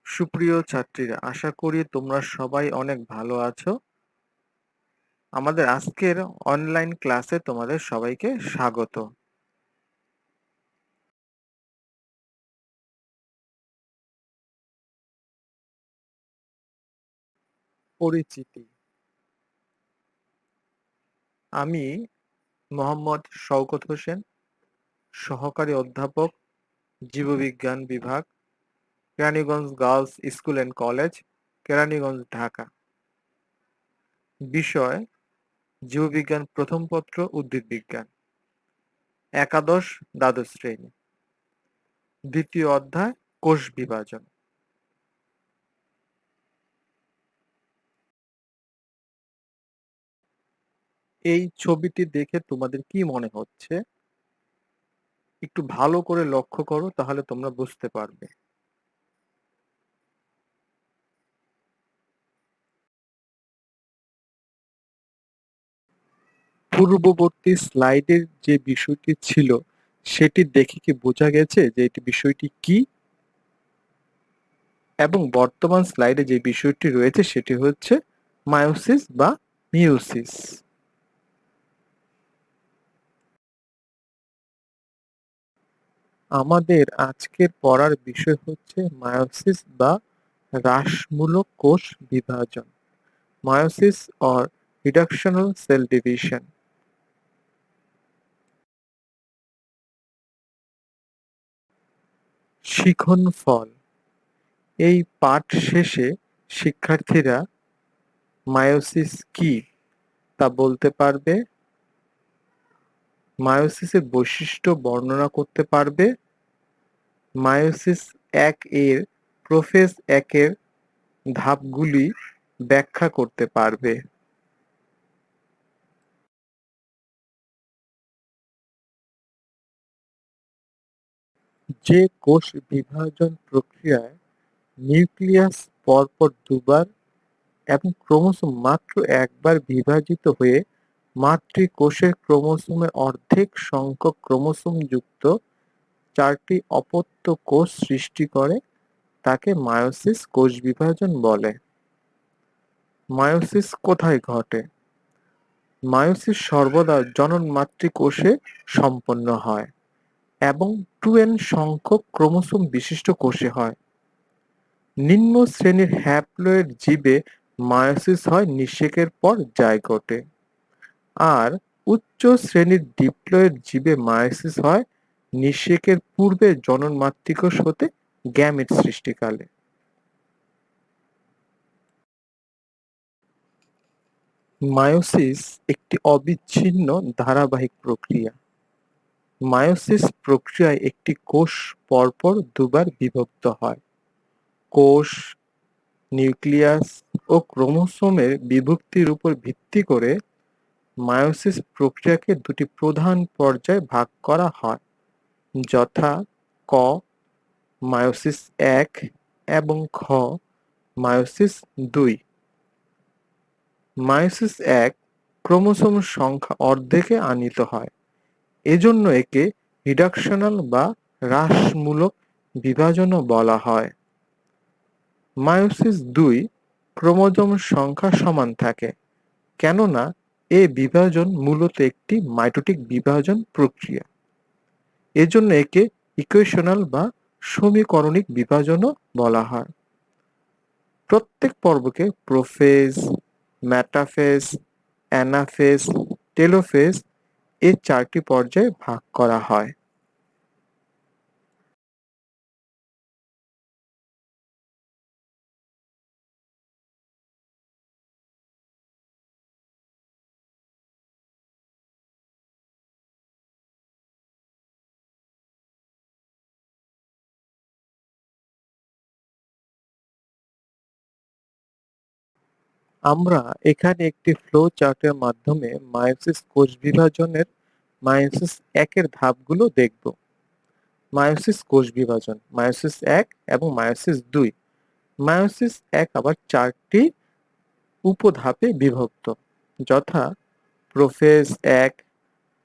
সুপ্রিয় ছাত্রীরা, আশা করি তোমরা সবাই অনেক ভালো আছো। আমাদের আজকের অনলাইন ক্লাসে তোমাদের সবাইকে স্বাগত। পরিচিতি। আমি মোহাম্মদ শওকত হোসেন, সহকারী অধ্যাপক, জীববিজ্ঞান বিভাগ, Keraniganj girls school and college, Keraniganj, Dhaka. বিষয়: জীববিজ্ঞান প্রথম পত্র, উদ্ভিদ বিজ্ঞান, একাদশ দ্বাদশ শ্রেণী, দ্বিতীয় অধ্যায়, কোষ বিভাজন। এই ছবিটি দেখে তোমাদের কি মনে হচ্ছে? একটু ভালো করে লক্ষ্য করো, তাহলে তোমরা বুঝতে পারবে। পূর্ববর্তী স্লাইডের যে বিষয়টি ছিল সেটি দেখে কি বোঝা গেছে যে এটি বিষয়টি কি? এবং বর্তমান স্লাইডে যে বিষয়টি রয়েছে সেটি হচ্ছে মায়োসিস বা মিয়োসিস। আমাদের আজকের পড়ার বিষয় হচ্ছে মায়োসিস বা হ্রাসমূলক কোষ বিভাজন, meiosis or reductional cell division. শিখন ফল। এই পাঠ শেষে শিক্ষার্থীরা মায়োসিস কি তা বলতে পারবে, মায়োসিসের বৈশিষ্ট্য বর্ণনা করতে পারবে, মায়োসিস এক এর প্রোফেজ একের ধাপগুলি ব্যাখ্যা করতে পারবে। যে কোষ বিভাজন প্রক্রিয়ায় নিউক্লিয়াস পরপর দুবার এবং ক্রোমোসোম মাত্র একবার বিভাজিত হয়ে মাতৃকোষের ক্রোমোসোমের অর্ধেক সংখ্যক ক্রোমোসোম যুক্ত চারটি অপত্য কোষ সৃষ্টি করে তাকে মায়োসিস কোষ বিভাজন বলে। মায়োসিস কোথায় ঘটে? মায়োসিস সর্বদা জনন মাতৃকোষে সম্পন্ন হয় এবং 2n সংখ্যক ক্রোমোসোম বিশিষ্ট কোষে হয়। নিম্ন শ্রেণীর হ্যাপ্লয়েড জীবে মায়োসিস হয় নিষেকের পর জাইগোটে, আর উচ্চ শ্রেণীর ডিপ্লয়েড জীবে মায়োসিস হয় নিষেকের পূর্বে জনন মাতৃকোষ হতে গ্যামেট সৃষ্টিকালে। মায়োসিস একটি অবিচ্ছিন্ন ধারাবাহিক প্রক্রিয়া। মায়োসিস প্রক্রিয়ায় একটি কোষ পরপর দুবার বিভক্ত হয়। কোষ, নিউক্লিয়াস ও ক্রোমোসোমের বিভক্তির উপর ভিত্তি করে মায়োসিস প্রক্রিয়াকে দুটি প্রধান পর্যায়ে ভাগ করা হয়, যথা ক মায়োসিস এক এবং খ মায়োসিস দুই। মায়োসিস এক ক্রোমোসোম সংখ্যা অর্ধেকে আনিত হয়, এজন্য একে রিডাকশনাল বা হ্রাসমূলক বিভাজনও বলা হয়। মায়োসিস দুই ক্রোমোজোম সংখ্যা সমান থাকে, কেননা এ বিভাজন মূলত একটি মাইটোটিক বিভাজন প্রক্রিয়া, এজন্য একে ইকুয়েশনাল বা সমীকরণিক বিভাজনও বলা হয়। প্রত্যেক পর্বকে প্রোফেজ, মেটাফেজ, অ্যানাফেজ, টেলোফেজ এ চারটি পর্যায়ে ভাগ করা হয়। আমরা এখানে একটি ফ্লো চার্টের মাধ্যমে মায়োসিস কোষ বিভাজনের মায়োসিস একের ধাপগুলো দেখব। মায়োসিস কোষ বিভাজন, মায়োসিস এক এবং মায়োসিস দুই। মায়োসিস এক আবার চারটি উপধাপে বিভক্ত, যথা প্রোফেজ এক,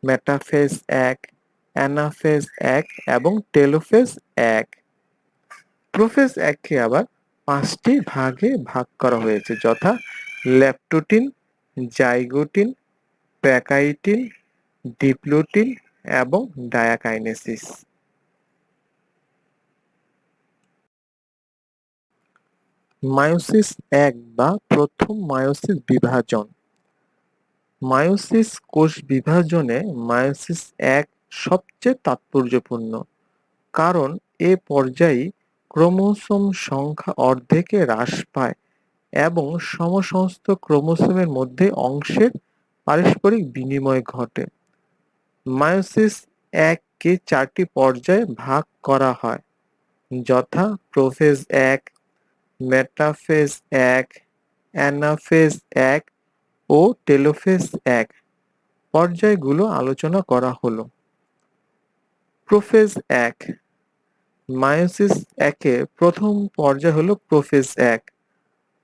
মেটাফেজ এক, অ্যানাফেজ এক এবং টেলোফেজ এক। প্রোফেজ এককে আবার 5টি ভাগে ভাগ করা হয়েছে, যথা ল্যাপটোটিন, জাইগোটিন, প্যাকাইটিন, ডিপ্লোটিন এবং ডায়াকাইনেসিস। মায়োসিস এক বা প্রথম মায়োসিস বিভাজন। মায়োসিস কোষ বিভাজনে মায়োসিস এক সবচেয়ে তাৎপর্যপূর্ণ, কারণ এ পর্যায়েই ক্রোমোসোম সংখ্যা অর্ধেকে হ্রাস পায় এবং সমসমস্ত ক্রোমোসোমের মধ্যে অংশের পারস্পরিক বিনিময় ঘটে। মায়োসিস এক-কে 4টি পর্যায়ে ভাগ করা হয়, যথা প্রোফেজ এক, মেটাফেজ এক, অ্যানাফেজ এক ও টেলোফেজ এক। পর্যায়গুলো আলোচনা করা হলো। প্রোফেজ এক। মায়োসিস একে প্রথম পর্যায় হলো প্রোফেজ এক।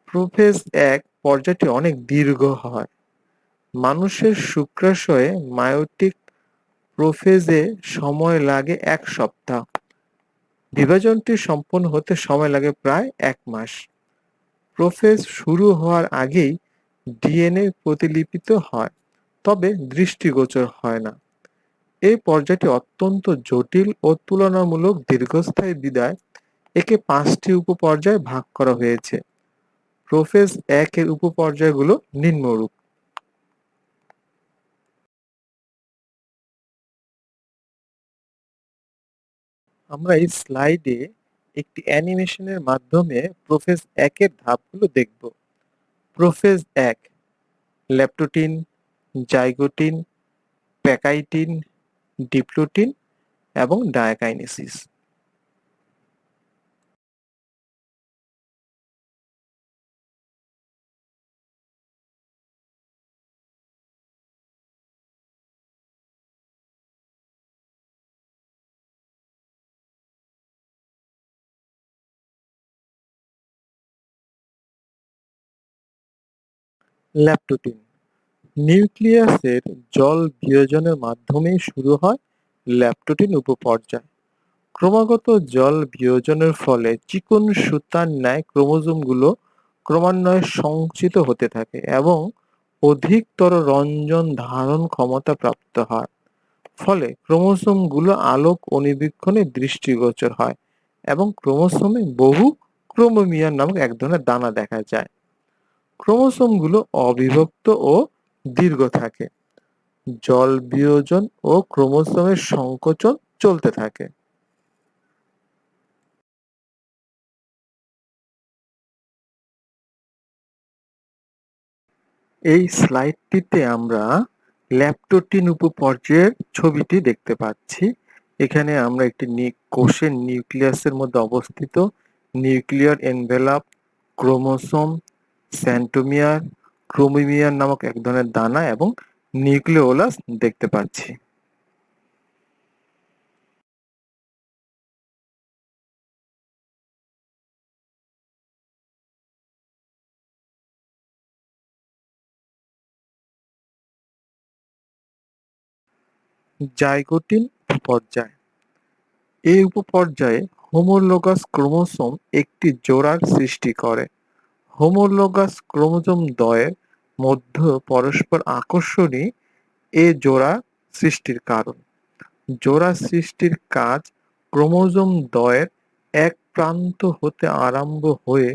প্রোফেজ এক পর্যায়টি অনেক দীর্ঘ হয়। মানুষের শুক্রাশয়ে মায়োটিক প্রোফেজে সময় লাগে 1 সপ্তাহ। বিভাজনটি সম্পন্ন হতে সময় লাগে প্রায় 1 মাস। প্রোফেজ শুরু হওয়ার আগেই ডিএনএ প্রতিলিপিত হয়, তবে দৃষ্টিগোচর হয় না। এই পর্যায়টি অত্যন্ত জটিল ও তুলনামূলক দীর্ঘস্থায়ী বিধায় একে 5টি উপপর্যায়ে ভাগ করা হয়েছে। প্রোফেজ এক এর উপপর্যায়গুলো নিম্নরূপ। আমরা এই স্লাইডে একটি অ্যানিমেশনের মাধ্যমে প্রোফেজ একের ধাপগুলো দেখব। প্রোফেজ এক: ল্যাপটোটিন, জাইগোটিন, প্যাকাইটিন, ডিপ্লোটিন এবং ডায়াকাইনেসিস। ল্যাপটোটিন নিউক্লিয়াসের জল বিয়োজনের মাধ্যমেই শুরু হয় ল্যাপটোটিন উপপর্যায়। ক্রমাগত জল বিয়োজনের ফলে চিকন সুতার ন্যায় ক্রোমোজোমগুলো ক্রমান্বয়ে সঞ্চিত হতে থাকে এবং অধিকতর রঞ্জন ধারণ ক্ষমতা প্রাপ্ত হয়। ফলে ক্রোমোসোমগুলো আলোক অণুবীক্ষণে দৃষ্টিগোচর হয় এবং ক্রোমোসোমে বহু ক্রোমোমিয়ার নামক এক ধরনের দানা দেখা যায়। ক্রোমোসোমগুলো অবিভক্ত ও দীর্ঘ থাকে। জল বিয়োজন ও ক্রোমোসোমের সংকোচন চলতে থাকে। এই স্লাইডটিতে আমরা ল্যাপটোটিন উপপর্যায়ের ছবিটি দেখতে পাচ্ছি। এখানে আমরা একটি কোষের নিউক্লিয়াসের মধ্যে অবস্থিত nuclear envelope, chromosome, centromere, chromomere নামক এক ধরনের দানা এবং নিউক্লিওলাস দেখতে পাচ্ছি। জাইগোটিন পর্যায়। এই উপপর্যায়ে হোমোলোগাস ক্রোমোসোম একটি জোড়ার সৃষ্টি করে। হোমোলোগাস ক্রোমোসোম দ্বয়ের মধ্যে পরস্পর আকর্ষণই এ জোড়া সৃষ্টির কারণ। জোড়া সৃষ্টির কাজ ক্রোমোসোম দ্বয়ের এক প্রান্ত হতে আরম্ভ হয়ে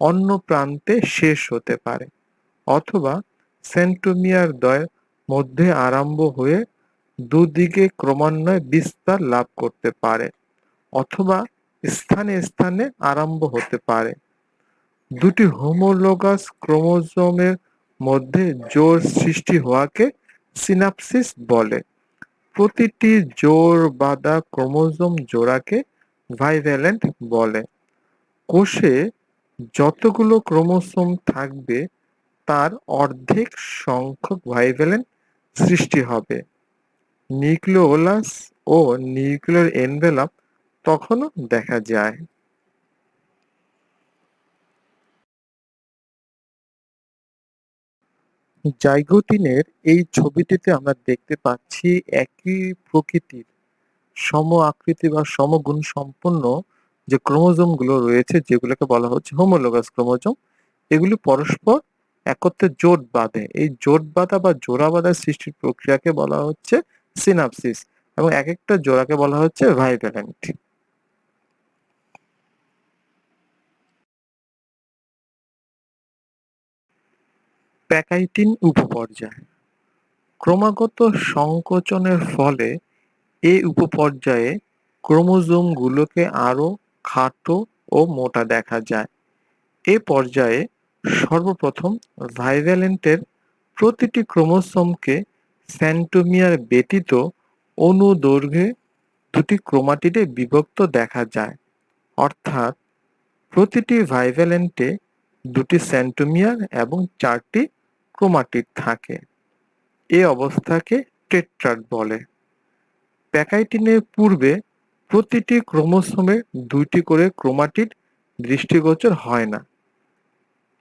অন্য প্রান্তে শেষ হতে পারে, অথবা সেন্ট্রোমিয়ার দ্বয়ের মধ্যে আরম্ভ হয়ে দুদিকে ক্রমান্বয়ে বিস্তার লাভ করতে পারে, অথবা স্থানে স্থানে আরম্ভ হতে পারে। দুটি হোমোলোগাস ক্রোমোসোমের মধ্যে জোড় সৃষ্টি হওয়াকে সিনাপসিস বলে। প্রতিটি জোড় বাঁধা ক্রোমোসোম জোড়াকে বাইভ্যালেন্ট বলে। কোষে যতগুলো ক্রোমোসোম থাকবে তার অর্ধেক সংখ্যক বাইভ্যালেন্ট সৃষ্টি হবে। নিউক্লিওলাস ও নিউক্লিয়ার এনভেলাপ তখনও দেখা যায়। জাইগোটিনের এই ছবিটিতে আমরা দেখতে পাচ্ছি একই প্রকৃতির সম আকৃতি বা সমগুণ সম্পন্ন যে ক্রোমোজোমগুলো রয়েছে যেগুলোকে বলা হচ্ছে হোমোলোগাস ক্রোমোজোম, এগুলি পরস্পর একত্রে জোট বাঁধে। এই জোট বাঁধা বা জোড়া বাঁধার সৃষ্টির প্রক্রিয়াকে বলা হচ্ছে সিনাপসিস এবং একেকটা জোড়াকে বলা হচ্ছে ভাইভ্যালেন্ট। প্যাকাইটিন উপপর্যায়। ক্রমাগত সংকোচনের ফলে এই উপপর্যায়ে ক্রোমোজোমগুলোকে আরো খাটো ও মোটা দেখা যায়। এ পর্যায়ে সর্বপ্রথম ভাইভ্যালেন্টের প্রতিটি ক্রোমোসোমকে সেন্ট্রোমিয়ার ব্যতীত অনুদৈর্ঘ্যে দুটি ক্রোমাটিডে বিভক্ত দেখা যায়। অর্থাৎ প্রতিটি ভাইভ্যালেন্টে দুটি সেন্ট্রোমিয়ার এবং 4টি ক্রোমাটিড থাকে। এ অবস্থাকে টেট্রাড বলে। প্যাকাইটিনের পূর্বে প্রতিটি ক্রোমোসোমে 2টি করে ক্রোমাটিড দৃষ্টিগোচর হয় না।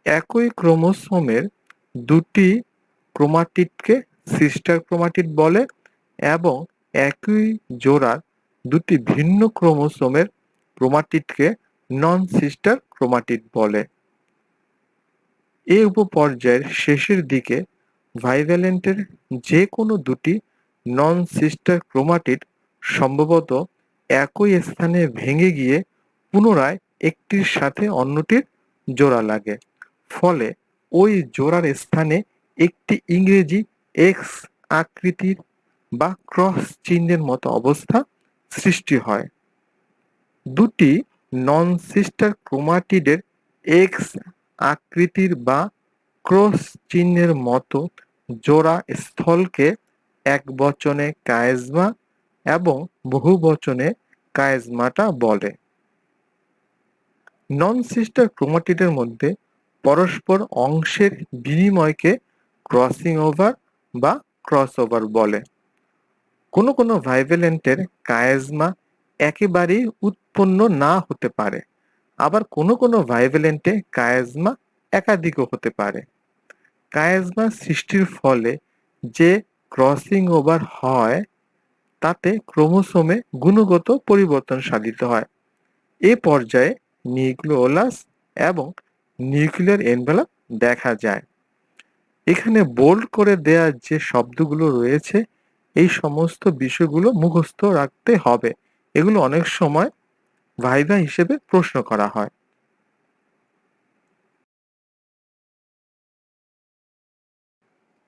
একই ক্রোমোসোমের 2টি ক্রোমাটিডকে সিস্টার ক্রোমাটিড বলে এবং একই জোড়ার 2টি ভিন্ন ক্রোমোসোমের ক্রোমাটিডকে নন-সিস্টার ক্রোমাটিড বলে। এ উপপর্যায়ের শেষের দিকে ভাইভ্যালেন্টের যে কোনো 2টি নন-সিস্টার ক্রোমাটিড সম্ভবত একই স্থানে ভেঙে গিয়ে পুনরায় একটির সাথে অন্যটির জোড়া লাগে। ফলে ওই জোড়ার স্থানে একটি ইংরেজি এক্স আকৃতির বা ক্রস চিহ্নের মতো অবস্থা সৃষ্টি হয়। 2টি নন-সিস্টার ক্রোমাটিডের এক্স আকৃতির বা ক্রস চিহ্নের মতো জোড়া স্থলকে একবচনে কায়েজমা এবং বহুবচনে কায়েজমাটা বলে। নন-সিস্টার ক্রোমাটিডের মধ্যে পরস্পর অংশের বিনিময়কে ক্রসিং ওভার বা ক্রসওভার বলে। কোনো কোনো ভাইভ্যালেন্টের কায়েজমা একেবারেই উৎপন্ন না হতে পারে, আবার কোনো কোনো ভাইভ্যালেন্টে কায়েজমা একাধিকও হতে পারে। কায়েজমা সৃষ্টির ফলে যে ক্রসিং ওভার হয় তাতে ক্রোমোসোমে গুণগত পরিবর্তন সাধিত হয়। এ পর্যায়ে নিউক্লিওলাস এবং নিউক্লিয়ার এনভেলপ দেখা যায়। এখানে বোল্ড করে দেয়া যে শব্দগুলো রয়েছে এই সমস্ত বিষয়গুলো মুখস্থ রাখতে হবে। এগুলো অনেক সময় ভাইভা হিসেবে প্রশ্ন করা হয়।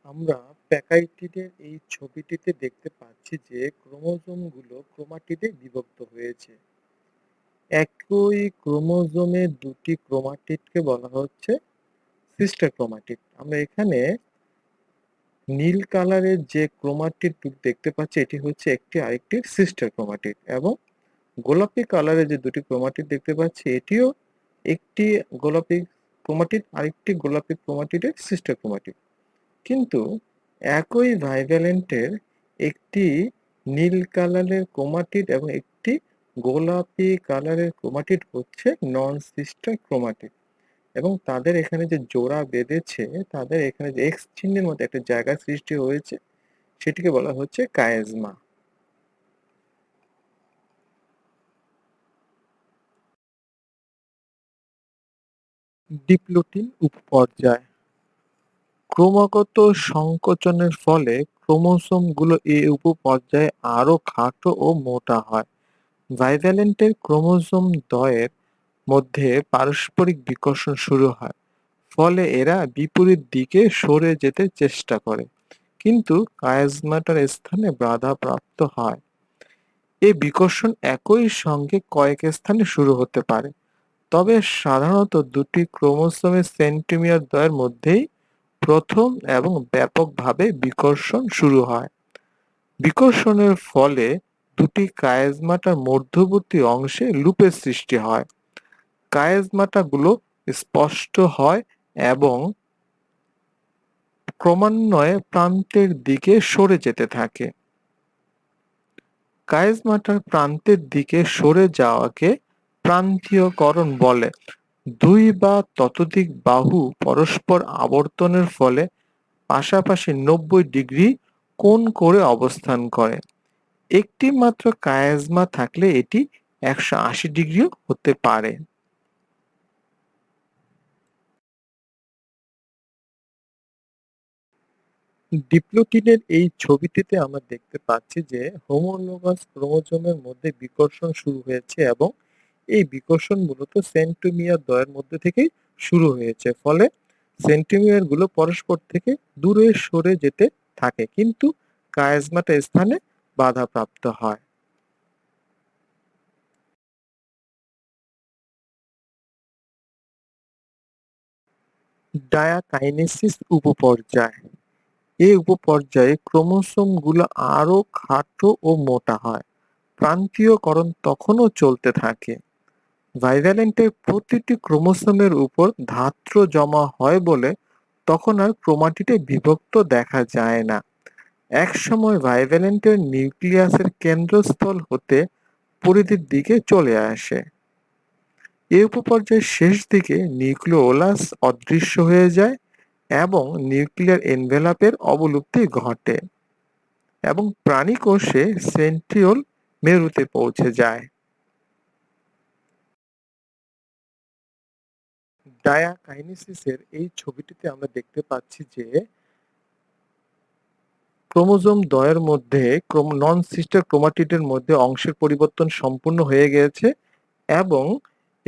আমরা প্যাকাইটিডের এই ছবিটিতে দেখতে পাচ্ছি যে ক্রোমোজোমগুলো ক্রোমাটিডে বিভক্ত হয়েছে। একই ক্রোমোজোমে 2টি ক্রোমাটিডকে বলা হচ্ছে সিস্টার ক্রোমাটিড। আমরা এখানে নীল কালারের যে ক্রোমাটিড দেখতে পাচ্ছি এটি হচ্ছে একটি আরেকটির সিস্টার ক্রোমাটিড এবং গোলাপি কালারের যে 2টি ক্রোমাটিড দেখতে পাচ্ছি এটিও একটি গোলাপি ক্রোমাটিড আরেকটি গোলাপি ক্রোমাটিডের সিস্টার ক্রোমাটিড। কিন্তু একই ভাইভ্যালেন্টের একটি নীল কালারের ক্রোমাটিড এবং একটি গোলাপি কালারের ক্রোমাটিড হচ্ছে নন সিস্টার ক্রোমাটিড এবং তাদের এখানে যে জোড়া বেঁধেছে তাদের এখানে যে এক্স চিহ্নের মতো একটা জায়গা সৃষ্টি হয়েছে সেটিকে বলা হচ্ছে কায়েজমা। ডিপ্লোটিন উপপর্যায়। ক্রমাগত সংকোচনের ফলে ক্রোমোসোমগুলো এ উপপর্যায়ে আরো খাটো ও মোটা হয়। ভাইভ্যালেন্টের ক্রোমোসোম দ্বয়ের মধ্যে পারস্পরিক বিকর্ষণ শুরু হয়। ফলে এরা বিপরীত দিকে সরে যেতে চেষ্টা করে। কিন্তু কায়াজমাটার স্থানে বাধাপ্রাপ্ত হয়। এ বিকর্ষণ একই সঙ্গে কয়েক স্থানে শুরু হতে পারে। তবে সাধারণত 2টি ক্রোমোসোমের সেন্ট্রোমিয়ার দ্বয়ের মধ্যেই প্রথম এবং ব্যাপকভাবে বিকর্ষণ শুরু হয়। বিকর্ষণের ফলে 2টি কায়েজমাটার মধ্যবর্তী অংশে লুপের সৃষ্টি হয়। কায়েজমাটাগুলো স্পষ্ট হয় এবং ক্রমান্বয়ে প্রান্তের দিকে সরে যেতে থাকে। কায়েজমাটার প্রান্তের দিকে সরে যাওয়াকে প্রান্তীয়করণ বলে। 2 বা ততোধিক বাহু পরস্পর আবর্তনের ফলে পাশাপাশি 90 ডিগ্রি কোণ করে অবস্থান করে। একটি মাত্র কায়াজমা থাকলে এটি 180 ডিগ্রিও হতে পারে। ডিপ্লোটিডের এই ছবিটিতে আমরা দেখতে পাচ্ছি যে হোমোলোগাস ক্রোমোজোমের মধ্যে বিকর্ষণ শুরু হয়েছে এবং এই বিকর্ষণ মূলত সেন্ট্রোমিয়ার দ্বয়ের মধ্যে থেকেই শুরু হয়েছে। ফলে সেন্ট্রোমিয়ারগুলো পরস্পর থেকে দূরে সরে যেতে থাকে, কিন্তু কায়াজমাটা স্থানে বাধাপ্রাপ্ত হয়। ডায়াকাইনেসিস উপপর্যায়। এই উপপর্যায়ে ক্রোমোসোমগুলো আরো খাটো ও মোটা হয়। প্রান্তীয়করণ তখনও চলতে থাকে। বাইভ্যালেন্টের প্রতিটি ক্রোমোসোমের উপর ধাত্র জমা হয় বলে তখন আর ক্রোমাটিডে বিভক্ত দেখা যায় না। একসময় বাইভ্যালেন্টের নিউক্লিয়াসের কেন্দ্রস্থল হতে পরিধির দিকে চলে আসে। এই উপপর্যায়ের শেষ দিকে নিউক্লিওলাস অদৃশ্য হয়ে যায় এবং নিউক্লিয়ার এনভেলাপের অবলুপ্তি ঘটে এবং প্রাণীকোষে সেন্ট্রিওল মেরুতে পৌঁছে যায়। ডায়াকাইনেসিসের এই ছবিটিতে আমরা দেখতে পাচ্ছি যে ক্রোমোজোম দ্বয়ের মধ্যে নন সিস্টার ক্রোমাটিডের মধ্যে অংশের পরিবর্তন সম্পূর্ণ হয়ে গেছে এবং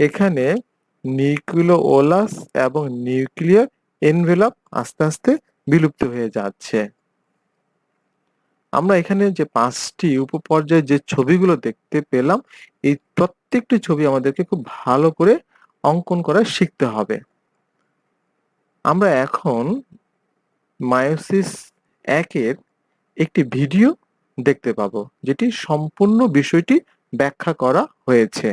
এখানে নিউক্লিওলাস এবং নিউক্লিয়ার এনভেলাপ আস্তে আস্তে বিলুপ্ত হয়ে যাচ্ছে। আমরা এখানে যে 5টি উপপর্যায়ে যে ছবিগুলো দেখতে পেলাম, এই প্রত্যেকটি ছবি আমাদেরকে খুব ভালো করে অঙ্কন করা শিখতে হবে। আমরা এখন মায়োসিস 1 এর একটি ভিডিও দেখতে পাবো, যেটি সম্পূর্ণ বিষয়টি ব্যাখ্যা করা হয়েছে।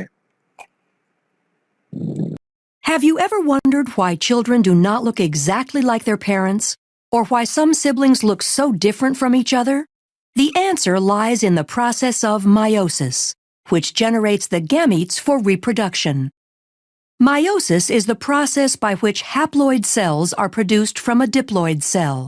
Have you ever wondered why children do not look exactly like their parents, or why some siblings look so different from each other? The answer lies in the process of meiosis, which generates the gametes for reproduction. Meiosis is the process by which haploid cells are produced from a diploid cell.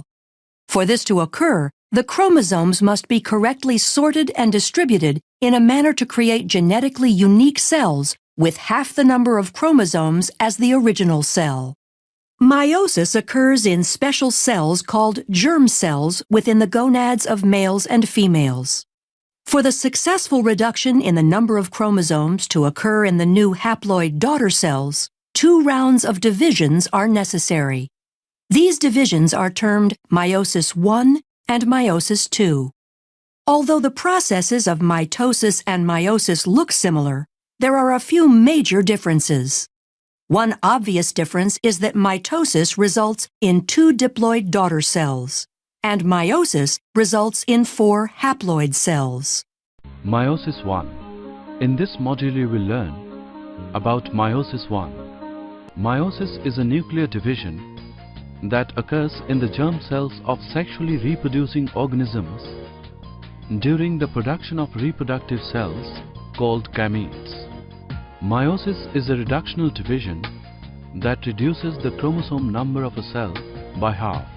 For this to occur, the chromosomes must be correctly sorted and distributed in a manner to create genetically unique cells with half the number of chromosomes as the original cell. Meiosis occurs in special cells called germ cells within the gonads of males and females. For the successful reduction in the number of chromosomes to occur in the new haploid daughter cells, 2 rounds of divisions are necessary. These divisions are termed meiosis I and meiosis II. Although the processes of mitosis and meiosis look similar, there are a few major differences. One obvious difference is that mitosis results in 2 diploid daughter cells, and meiosis results in 4 haploid cells. Meiosis 1. In this module you will learn about meiosis 1. Meiosis is a nuclear division that occurs in the germ cells of sexually reproducing organisms during the production of reproductive cells called gametes. Meiosis is a reductional division that reduces the chromosome number of a cell by half.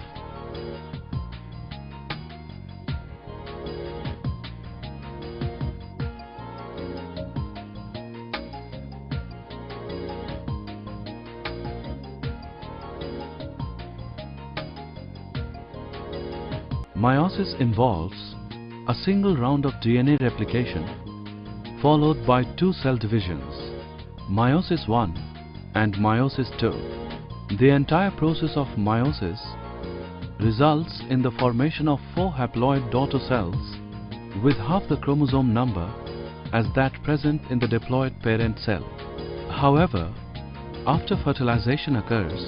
Meiosis involves a single round of DNA replication followed by 2 cell divisions, meiosis I and meiosis II. The entire process of meiosis results in the formation of 4 haploid daughter cells with half the chromosome number as that present in the diploid parent cell. However, after fertilization occurs,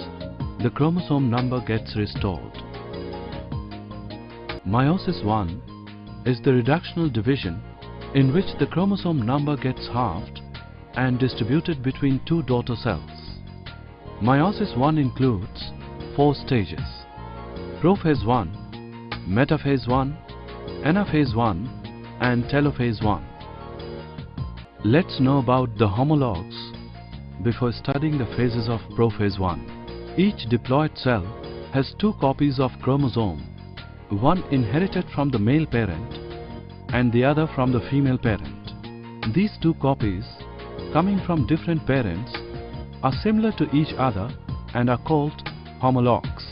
the chromosome number gets restored. Meiosis I is the reductional division in which the chromosome number gets halved and distributed between 2 daughter cells. Meiosis I includes 4 stages: prophase I, metaphase I, anaphase I and telophase I. Let's know about the homologs before studying the phases of prophase I. Each diploid cell has 2 copies of chromosome, one inherited from the male parent and the other from the female parent. These 2 copies coming from different parents are similar to each other and are called homologs.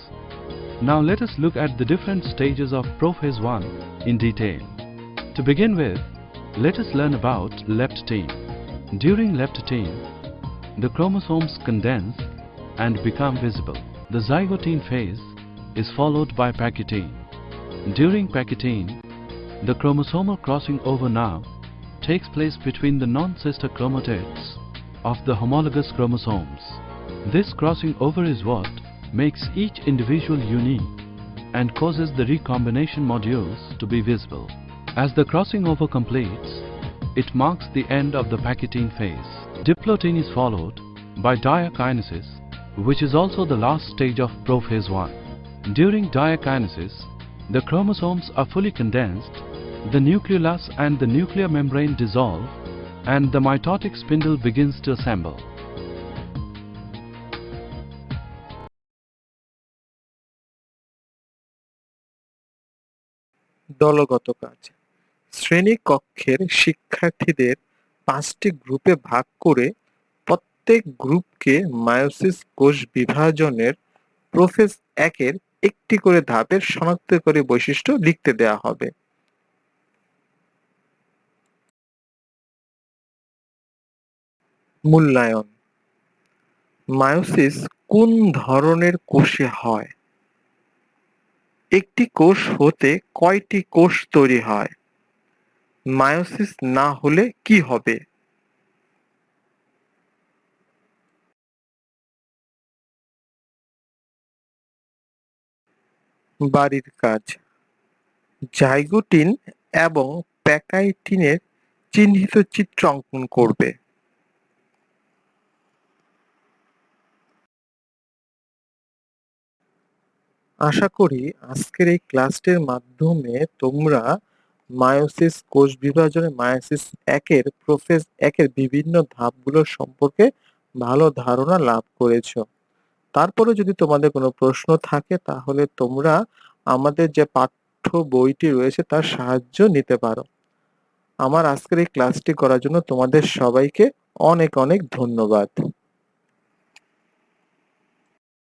Now let us look at the different stages of prophase 1 in detail. To begin with, let us learn about leptotene. During leptotene, the chromosomes condense and become visible. The zygotene phase is followed by pachytene. During pachytene, the chromosomal crossing over now takes place between the non-sister chromatids of the homologous chromosomes. This crossing over is what makes each individual unique and causes the recombination modules to be visible. As the crossing over completes, it marks the end of the pachytene phase. Diplotene is followed by diakinesis, which is also the last stage of prophase 1. During diakinesis, the chromosomes are fully condensed, the nucleolus and the nuclear membrane dissolve, and the mitotic spindle begins to assemble. দলগত কাজ। শ্রেণীকক্ষের শিক্ষার্থীদের 5টি গ্রুপে ভাগ করে প্রত্যেক গ্রুপকে meiosis কোষ বিভাজনের প্রোফেজ 1-এর একটি করে ধাপের শনাক্তকারী বৈশিষ্ট্য লিখতে দেয়া হবে। মূল্যায়ন। মায়োসিস কোন ধরনের কোষে হয়? একটি কোষ হতে কয়টি কোষ তৈরি হয়? মায়োসিস না হলে কি হবে? বাড়ির কাজ। জাইগোটিন এবং প্যাকাইটিনের চিহ্নিত চিত্র অঙ্কন করবে। আশা করি আজকের এই ক্লাসটির মাধ্যমে তোমরা মায়োসিস কোষ বিভাজনে মায়োসিস 1-এর প্রোফেজ 1-এর বিভিন্ন ধাপগুলো সম্পর্কে ভালো ধারণা লাভ করেছো। তারপরে যদি তোমাদের কোনো প্রশ্ন থাকে তাহলে তোমরা আমাদের যে পাঠ্য বইটি রয়েছে তার সাহায্য নিতে পারো। আমার আজকের এই ক্লাসটি করার জন্য তোমাদের সবাইকে অনেক অনেক ধন্যবাদ।